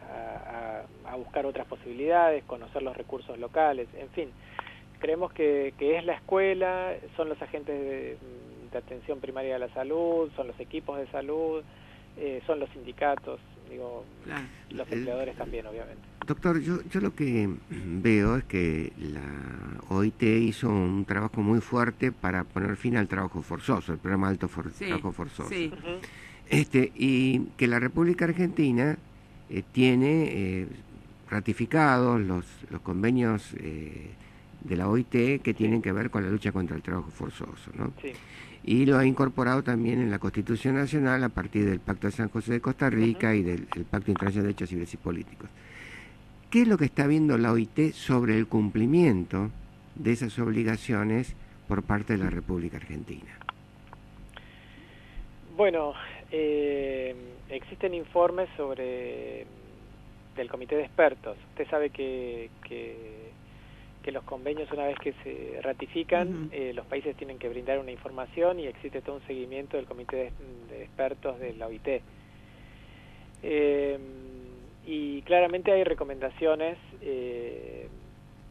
a buscar otras posibilidades, conocer los recursos locales, en fin. Creemos que es la escuela, son los agentes de atención primaria de la salud, son los equipos de salud, son los sindicatos, digo, claro. Los empleadores también, obviamente. Doctor, yo lo que veo es que la OIT hizo un trabajo muy fuerte para poner fin al trabajo forzoso, el programa Alto Trabajo Forzoso. Sí. Y que la República Argentina tiene ratificados los convenios de la OIT que tienen que ver con la lucha contra el trabajo forzoso, ¿no? Sí. Y lo ha incorporado también en la Constitución Nacional a partir del Pacto de San José de Costa Rica y del Pacto Internacional de Derechos Civiles y Políticos. ¿Qué es lo que está viendo la OIT sobre el cumplimiento de esas obligaciones por parte de la República Argentina? Bueno, existen informes del Comité de Expertos. Usted sabe que los convenios, una vez que se ratifican, los países tienen que brindar una información, y existe todo un seguimiento del Comité de Expertos de la OIT. Y claramente hay recomendaciones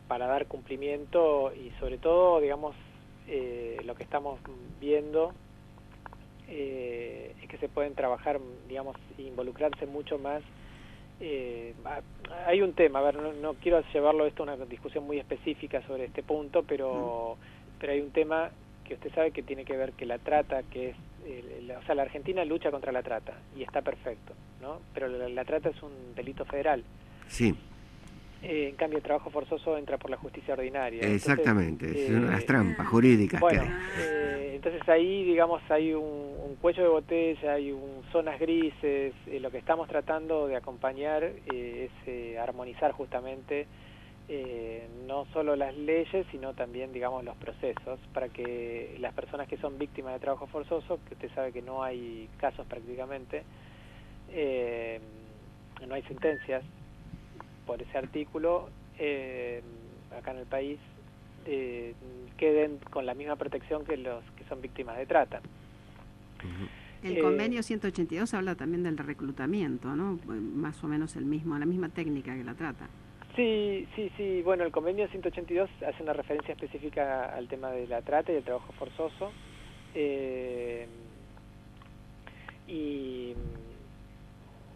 para dar cumplimiento, y sobre todo, digamos, lo que estamos viendo es que se pueden trabajar, digamos, involucrarse mucho más. Hay un tema, a ver, no quiero llevarlo esto a una discusión muy específica sobre este punto, pero hay un tema que usted sabe que tiene que ver que la trata, que es, o sea, la Argentina lucha contra la trata, y está perfecto, ¿no? Pero la trata es un delito federal. Sí. En cambio, el trabajo forzoso entra por la justicia ordinaria. Exactamente, entonces, es una de las trampas jurídicas. Bueno, que hay. Entonces ahí, digamos, hay un cuello de botella, hay zonas grises. Lo que estamos tratando de acompañar es armonizar justamente no solo las leyes, sino también, digamos, los procesos, para que las personas que son víctimas de trabajo forzoso, que usted sabe que no hay casos prácticamente, no hay sentencias por ese artículo, acá en el país, queden con la misma protección que los que son víctimas de trata. El convenio 182 habla también del reclutamiento, ¿no? Más o menos la misma técnica que la trata. Sí, bueno, el convenio 182 hace una referencia específica al tema de la trata y el trabajo forzoso,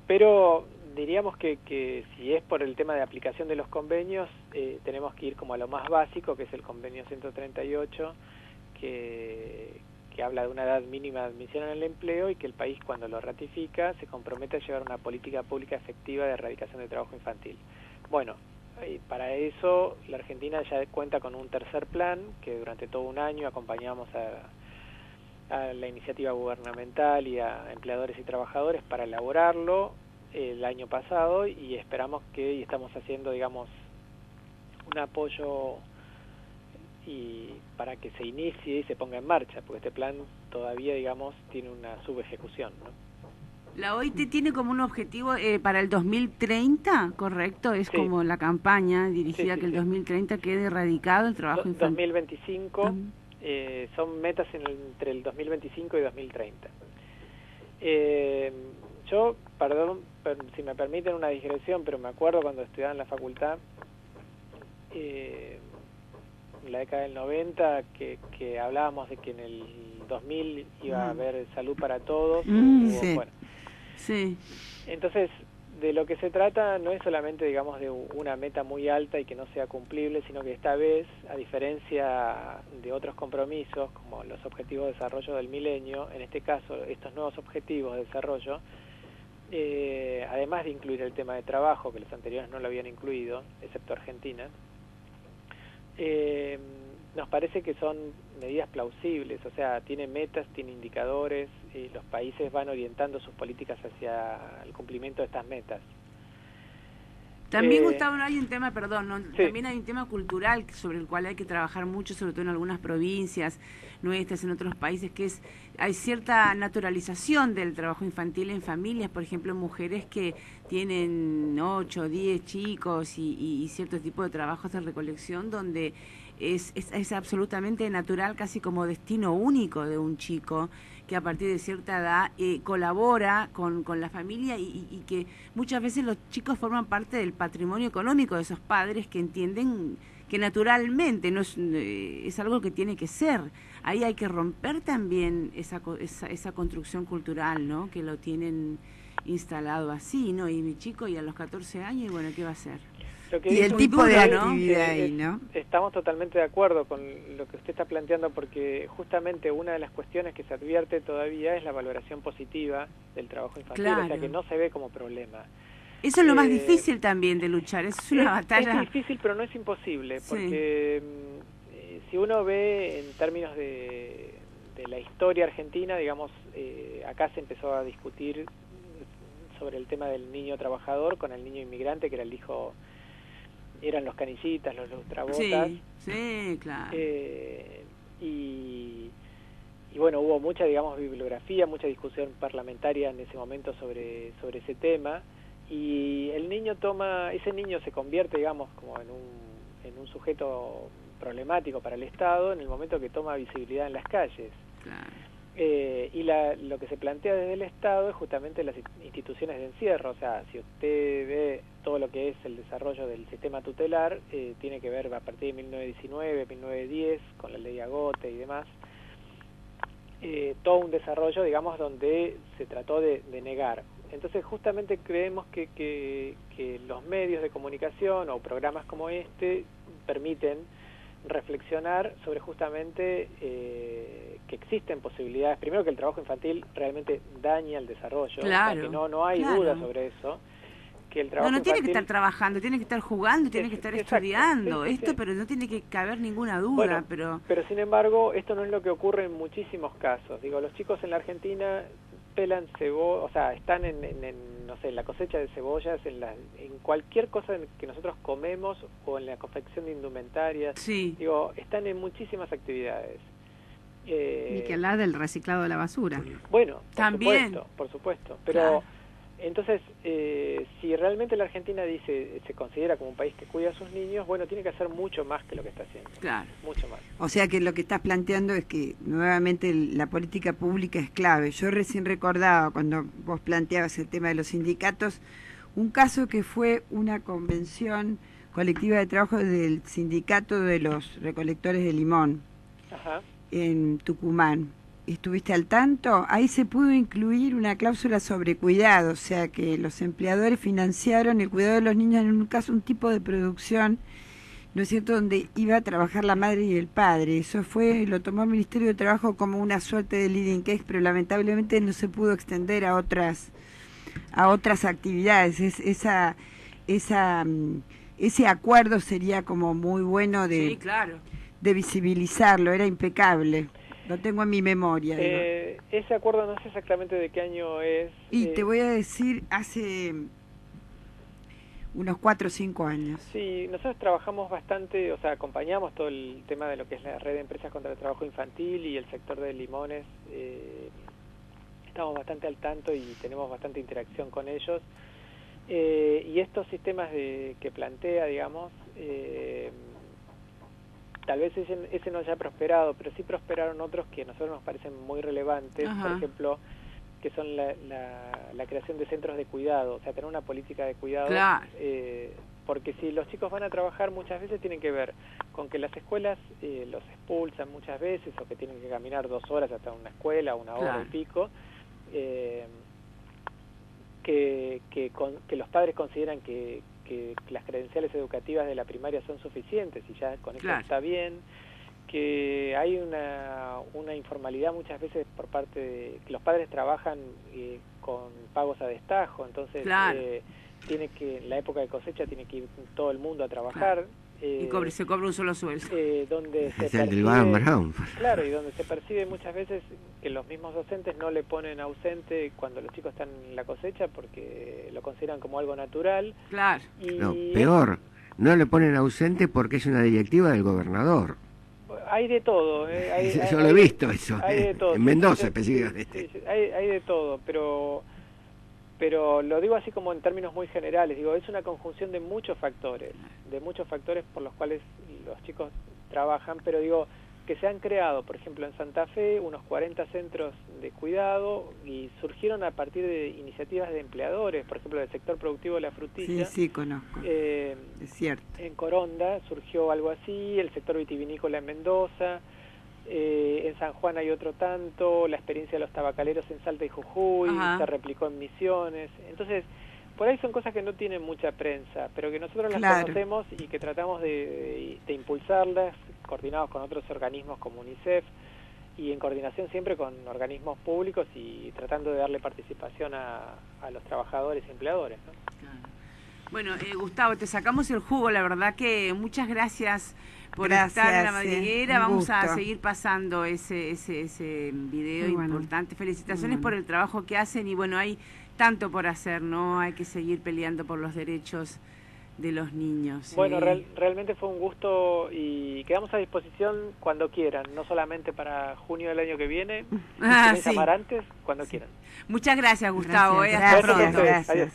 pero diríamos que si es por el tema de aplicación de los convenios, tenemos que ir como a lo más básico, que es el convenio 138, que habla de una edad mínima de admisión en el empleo, y que el país, cuando lo ratifica, se compromete a llevar una política pública efectiva de erradicación de trabajo infantil. Bueno, para eso la Argentina ya cuenta con un tercer plan, que durante todo un año acompañamos a la iniciativa gubernamental y a empleadores y trabajadores para elaborarlo el año pasado, y esperamos y estamos haciendo, digamos, un apoyo para que se inicie y se ponga en marcha, porque este plan todavía, digamos, tiene una subejecución, ¿no? La OIT tiene como un objetivo para el 2030, ¿correcto? Es como la campaña dirigida que el 2030 quede erradicado el trabajo infantil. 2025, son metas entre el 2025 y 2030. Yo, si me permiten una digresión, pero me acuerdo cuando estudiaba en la facultad, en la década del 90, que hablábamos de que en el 2000 iba a haber salud para todos. Sí. Bueno. Sí. Entonces, de lo que se trata no es solamente, digamos, de una meta muy alta y que no sea cumplible, sino que esta vez, a diferencia de otros compromisos, como los Objetivos de Desarrollo del Milenio, en este caso, estos nuevos Objetivos de Desarrollo, además de incluir el tema de trabajo, que los anteriores no lo habían incluido, excepto Argentina, nos parece que son medidas plausibles, o sea, tiene metas, tiene indicadores, y los países van orientando sus políticas hacia el cumplimiento de estas metas. También, Gustavo, hay un tema, perdón, ¿no? Sí. También hay un tema cultural sobre el cual hay que trabajar mucho, sobre todo en algunas provincias nuestras, en otros países, que hay cierta naturalización del trabajo infantil en familias, por ejemplo, mujeres que tienen 8 o 10 chicos y cierto tipo de trabajos de recolección donde es absolutamente natural, casi como destino único de un chico, que a partir de cierta edad colabora con la familia y que muchas veces los chicos forman parte del patrimonio económico de esos padres que entienden que naturalmente no es algo que tiene que ser. Ahí hay que romper también esa construcción cultural, ¿no? Que lo tienen instalado así, ¿no? Y mi chico y a los 14 años, y bueno, ¿qué va a hacer? Y el tipo de actividad ahí, ¿no? Estamos totalmente de acuerdo con lo que usted está planteando, porque justamente una de las cuestiones que se advierte todavía es la valoración positiva del trabajo infantil, Claro. o sea que no se ve como problema. Eso es lo más difícil también de luchar, eso es una batalla. Es difícil, pero no es imposible, Sí. porque si uno ve en términos de la historia argentina, digamos, acá se empezó a discutir sobre el tema del niño trabajador con el niño inmigrante, que era el hijo... eran los canillitas, los lustrabotas. Sí, claro. Y bueno, hubo mucha, digamos, bibliografía, mucha discusión parlamentaria en ese momento sobre ese tema, y ese niño se convierte, digamos, como en un sujeto problemático para el Estado en el momento que toma visibilidad en las calles. Claro. Y lo que se plantea desde el Estado es justamente las instituciones de encierro, o sea, si usted ve todo lo que es el desarrollo del sistema tutelar, tiene que ver a partir de 1919, 1910, con la ley Agote y demás, todo un desarrollo, digamos, donde se trató de negar. Entonces, justamente creemos que los medios de comunicación o programas como este permiten reflexionar sobre justamente que existen posibilidades, primero que el trabajo infantil realmente daña el desarrollo, Claro, o sea, que no hay duda sobre eso, que el trabajo no tiene infantil, que estar trabajando, tiene que estar jugando, tiene que estar exacto, estudiando, sí, sí. pero no tiene que caber ninguna duda, Bueno, pero sin embargo, esto no es lo que ocurre en muchísimos casos. Digo, los chicos en la Argentina pelan cebolla, o sea, están no sé, en la cosecha de cebollas, en cualquier cosa que nosotros comemos o en la confección de indumentarias. Sí. Digo, están en muchísimas actividades. Ni que hablar del reciclado de la basura. Bueno, También. por supuesto. Pero Claro. entonces, si realmente la Argentina se considera como un país que cuida a sus niños, bueno, tiene que hacer mucho más que lo que está haciendo. Claro. Mucho más. O sea que lo que estás planteando es que nuevamente la política pública es clave. Yo recién recordaba cuando vos planteabas el tema de los sindicatos, un caso que fue una convención colectiva de trabajo del sindicato de los recolectores de limón. Ajá. En Tucumán. ¿Estuviste al tanto? Ahí se pudo incluir una cláusula sobre cuidado, o sea que los empleadores financiaron el cuidado de los niños, en un caso un tipo de producción, ¿no es cierto?, donde iba a trabajar la madre y el padre. Eso lo tomó el Ministerio de Trabajo como una suerte de leading case, pero lamentablemente no se pudo extender a otras actividades. Ese acuerdo sería como muy bueno Sí, claro. de visibilizarlo, era impecable. Lo tengo en mi memoria. Ese acuerdo no sé exactamente de qué año es. Y te voy a decir, hace unos 4 o 5 años. Sí, nosotros trabajamos bastante, o sea, acompañamos todo el tema de lo que es la red de empresas contra el trabajo infantil y el sector de limones. Estamos bastante al tanto y tenemos bastante interacción con ellos. Y estos sistemas que plantea, digamos, tal vez ese no haya prosperado, pero sí prosperaron otros que a nosotros nos parecen muy relevantes. Ajá. Por ejemplo, que son la creación de centros de cuidado, o sea, tener una política de cuidado. Claro. Porque si los chicos van a trabajar, muchas veces tienen que ver con que las escuelas los expulsan muchas veces, o que tienen que caminar 2 horas hasta una escuela, 1 hora y pico, que los padres consideran que las credenciales educativas de la primaria son suficientes y ya con eso está bien, que hay una informalidad muchas veces por parte de que los padres trabajan con pagos a destajo, entonces tiene que, en la época de cosecha tiene que ir todo el mundo a trabajar. Y se cobra un solo sueldo. Donde se percibe, claro, y donde se percibe muchas veces que los mismos docentes no le ponen ausente cuando los chicos están en la cosecha porque lo consideran como algo natural. Claro. Y no, peor, no le ponen ausente porque es una directiva del gobernador. Hay de todo. Yo lo he visto eso, hay de todo. En Mendoza específicamente. Sí, hay de todo, pero lo digo así como en términos muy generales, digo, es una conjunción de muchos factores por los cuales los chicos trabajan, pero digo, que se han creado, por ejemplo, en Santa Fe, unos 40 centros de cuidado y surgieron a partir de iniciativas de empleadores, por ejemplo, del sector productivo de la frutilla. Sí, conozco. Es cierto. En Coronda surgió algo así, el sector vitivinícola en Mendoza, en San Juan hay otro tanto, la experiencia de los tabacaleros en Salta y Jujuy, se replicó en Misiones. Entonces, por ahí son cosas que no tienen mucha prensa, pero que nosotros las conocemos y que tratamos de impulsarlas, coordinados con otros organismos como UNICEF y en coordinación siempre con organismos públicos y tratando de darle participación a los trabajadores y empleadores, ¿no? Bueno, Gustavo, te sacamos el jugo, la verdad que muchas gracias por estar en La Madriguera. Vamos a seguir pasando ese video importante. Felicitaciones por el trabajo que hacen y bueno, hay tanto por hacer, ¿no? Hay que seguir peleando por los derechos de los niños. Bueno, realmente fue un gusto y quedamos a disposición cuando quieran, no solamente para junio del año que viene, llamar antes, cuando quieran. Muchas gracias, Gustavo. Hasta pronto. Adiós.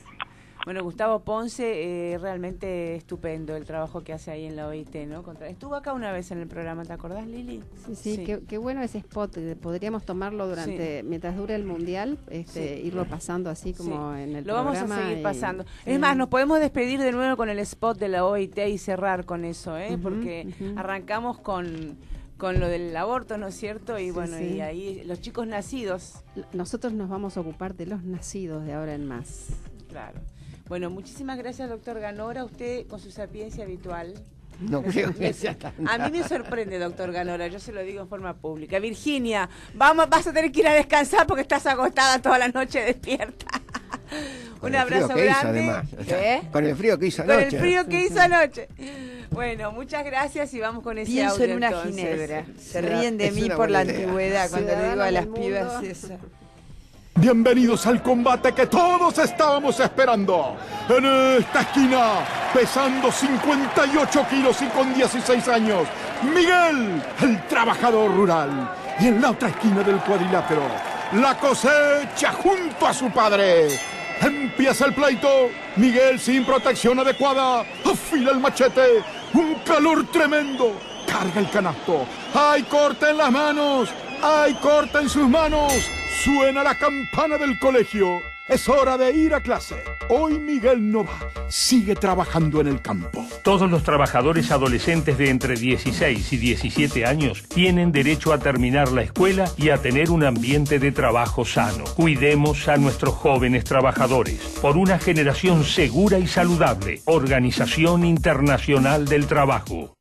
Bueno, Gustavo Ponce, realmente estupendo el trabajo que hace ahí en la OIT, ¿no? Estuvo acá una vez en el programa, ¿te acordás, Lili? Sí. Qué bueno ese spot, podríamos tomarlo mientras dure el Mundial, irlo pasando así como en el programa. Lo vamos a seguir pasando. Es más, nos podemos despedir de nuevo con el spot de la OIT y cerrar con eso, porque arrancamos con lo del aborto, ¿no es cierto? Y y ahí los chicos nacidos. Nosotros nos vamos a ocupar de los nacidos de ahora en más. Claro. Bueno, muchísimas gracias, doctor Ganora. Usted, con su sapiencia habitual. No creo que sea tan... A mí me sorprende, doctor Ganora, yo se lo digo en forma pública. Virginia, vas a tener que ir a descansar porque estás agotada toda la noche despierta. Un abrazo grande. Con el frío que hizo anoche. Con el frío que hizo anoche. Bueno, muchas gracias y vamos con ese Pienso audio en una entonces. Ginebra. Se ríen de mí por la antigüedad cuando le digo a las pibas eso. Bienvenidos al combate que todos estábamos esperando. En esta esquina, pesando 58 kilos y con 16 años, Miguel, el trabajador rural. Y en la otra esquina del cuadrilátero, la cosecha junto a su padre. Empieza el pleito. Miguel, sin protección adecuada, afila el machete. Un calor tremendo. Carga el canasto. ¡Hay corte en las manos! ¡Hay corte en sus manos! Suena la campana del colegio. Es hora de ir a clase. Hoy Miguel no va. Sigue trabajando en el campo. Todos los trabajadores adolescentes de entre 16 y 17 años tienen derecho a terminar la escuela y a tener un ambiente de trabajo sano. Cuidemos a nuestros jóvenes trabajadores. Por una generación segura y saludable. Organización Internacional del Trabajo.